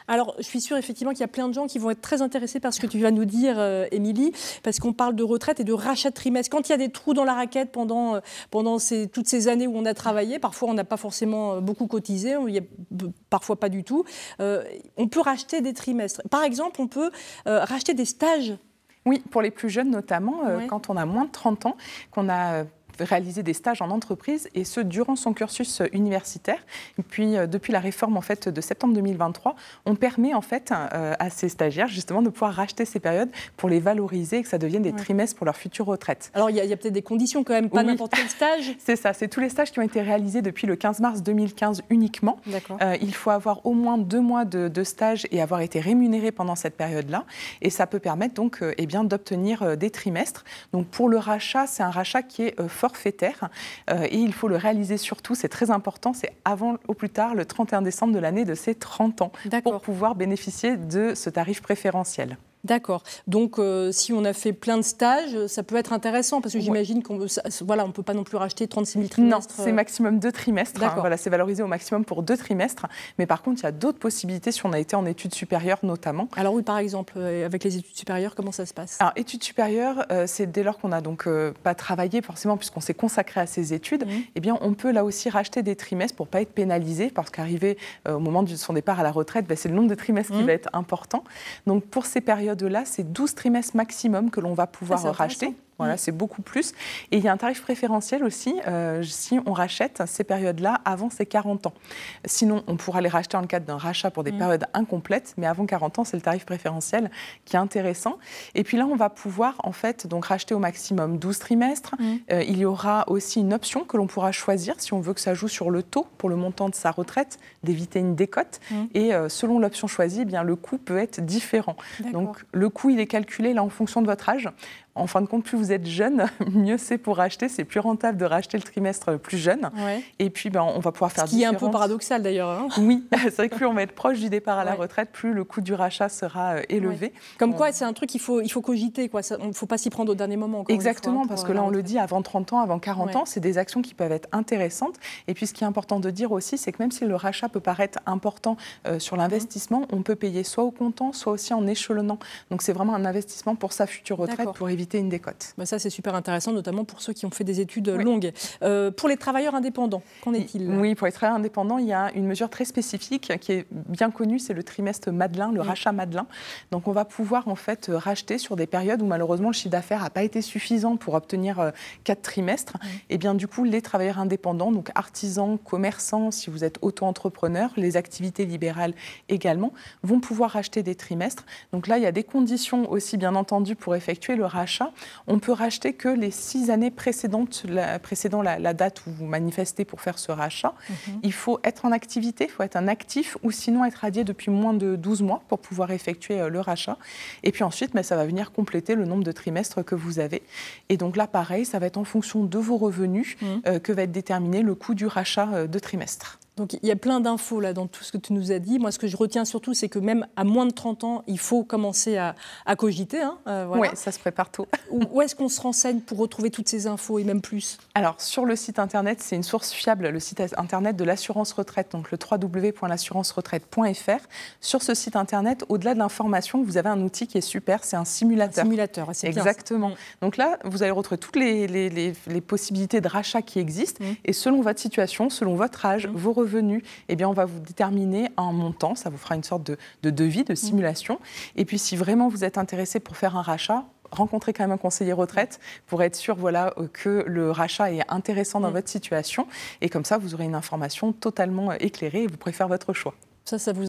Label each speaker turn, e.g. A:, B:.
A: Alors, je suis sûre effectivement qu'il y a plein de gens qui vont être très intéressés par ce que tu vas nous dire, Émilie, parce qu'on parle de retraite et de rachat de trimestre. Quand il y a des trous dans la raquette pendant toutes ces années où on a travaillé, parfois on n'a pas forcément beaucoup cotisé, il y a parfois pas du tout, on peut racheter des trimestres. Par exemple, on peut racheter des stages.
B: Oui, pour les plus jeunes notamment, quand on a moins de 30 ans, qu'on a réaliser des stages en entreprise, et ce durant son cursus universitaire. Et puis depuis la réforme en fait de septembre 2023, on permet en fait à ces stagiaires justement de pouvoir racheter ces périodes pour les valoriser et que ça devienne des trimestres pour leur future retraite.
A: Alors il y a peut-être des conditions quand même, pas n'importe quel stage.
B: C'est ça, c'est tous les stages qui ont été réalisés depuis le 15 mars 2015 uniquement. Il faut avoir au moins 2 mois de stage et avoir été rémunéré pendant cette période-là, et ça peut permettre donc d'obtenir des trimestres. Donc pour le rachat, c'est un rachat qui est forfaitaire, et il faut le réaliser surtout, c'est très important, c'est avant au plus tard le 31 décembre de l'année de ses 30 ans pour pouvoir bénéficier de ce tarif préférentiel.
A: D'accord. Donc, si on a fait plein de stages, ça peut être intéressant parce que j'imagine qu'on ne peut pas non plus racheter 36 000 trimestres.
B: Non, c'est maximum 2 trimestres. Voilà, c'est valorisé au maximum pour 2 trimestres. Mais par contre, il y a d'autres possibilités si on a été en études supérieures notamment.
A: Alors oui, par exemple, avec les études supérieures, comment ça se passe?
B: Alors, études supérieures, c'est dès lors qu'on n'a donc pas travaillé forcément puisqu'on s'est consacré à ces études, eh bien, on peut là aussi racheter des trimestres pour ne pas être pénalisé parce qu'arrivé au moment de son départ à la retraite, c'est le nombre de trimestres qui va être important. Donc, pour ces périodes-là, c'est 12 trimestres maximum que l'on va pouvoir racheter. Voilà, c'est beaucoup plus. Et il y a un tarif préférentiel aussi si on rachète ces périodes-là avant ses 40 ans. Sinon, on pourra les racheter dans le cadre d'un rachat pour des périodes incomplètes, mais avant 40 ans, c'est le tarif préférentiel qui est intéressant. Et puis là, on va pouvoir en fait donc racheter au maximum 12 trimestres. Il y aura aussi une option que l'on pourra choisir si on veut que ça joue sur le taux pour le montant de sa retraite, d'éviter une décote. Et selon l'option choisie, eh bien, le coût peut être différent. Donc le coût, il est calculé là en fonction de votre âge. En fin de compte, plus vous êtes jeune, mieux c'est pour racheter. C'est plus rentable de racheter le trimestre plus jeune. Et puis, on va pouvoir faire
A: ce qui est un peu paradoxal d'ailleurs. Hein.
B: Oui, c'est vrai que plus on va être proche du départ à la retraite, plus le coût du rachat sera élevé.
A: Comme quoi, c'est un truc qu'il faut cogiter. Il ne faut pas s'y prendre au dernier moment.
B: Exactement, parce que là, on le dit, avant 30 ans, avant 40 ans, c'est des actions qui peuvent être intéressantes. Et puis, ce qui est important de dire aussi, c'est que même si le rachat peut paraître important sur l'investissement, on peut payer soit au comptant, soit aussi en échelonnant. Donc, c'est vraiment un investissement pour sa future retraite, pour éviter une décote.
A: Ça, c'est super intéressant, notamment pour ceux qui ont fait des études longues. Pour les travailleurs indépendants, qu'en est-il?
B: Oui, pour les travailleurs indépendants, il y a une mesure très spécifique qui est bien connue, c'est le trimestre Madelin, le rachat Madelin. Donc, on va pouvoir en fait racheter sur des périodes où malheureusement le chiffre d'affaires n'a pas été suffisant pour obtenir 4 trimestres. Et bien du coup, les travailleurs indépendants, donc artisans, commerçants, si vous êtes auto-entrepreneur, les activités libérales également, vont pouvoir racheter des trimestres. Donc là, il y a des conditions aussi, bien entendu, pour effectuer le rachat. On peut racheter que les 6 années précédant la date où vous manifestez pour faire ce rachat. Il faut être en activité, il faut être un actif ou sinon être radié depuis moins de 12 mois pour pouvoir effectuer le rachat. Et puis ensuite, ça va venir compléter le nombre de trimestres que vous avez. Et donc là, pareil, ça va être en fonction de vos revenus que va être déterminé le coût du rachat de trimestre.
A: Donc il y a plein d'infos là dans tout ce que tu nous as dit. Moi, ce que je retiens surtout, c'est que même à moins de 30 ans, il faut commencer à cogiter.
B: Oui, ça se prépare tôt.
A: Où est-ce qu'on se renseigne pour retrouver toutes ces infos et même plus? Alors,
B: sur le site internet, c'est une source fiable, le site internet de l'assurance retraite, donc le www.l'assurance-retraite.fr. Sur ce site internet, au-delà de l'information, vous avez un outil qui est super, c'est un simulateur.
A: Un simulateur, c'est bien.
B: Exactement. Donc là, vous allez retrouver toutes les possibilités de rachat qui existent. Et selon votre situation, selon votre âge, vos revenus, eh bien, on va vous déterminer un montant. Ça vous fera une sorte de devis, de simulation. Et puis, si vraiment vous êtes intéressé pour faire un rachat, rencontrez quand même un conseiller retraite pour être sûr que le rachat est intéressant dans votre situation. Et comme ça, vous aurez une information totalement éclairée et vous pourrez faire votre choix.
A: Ça vous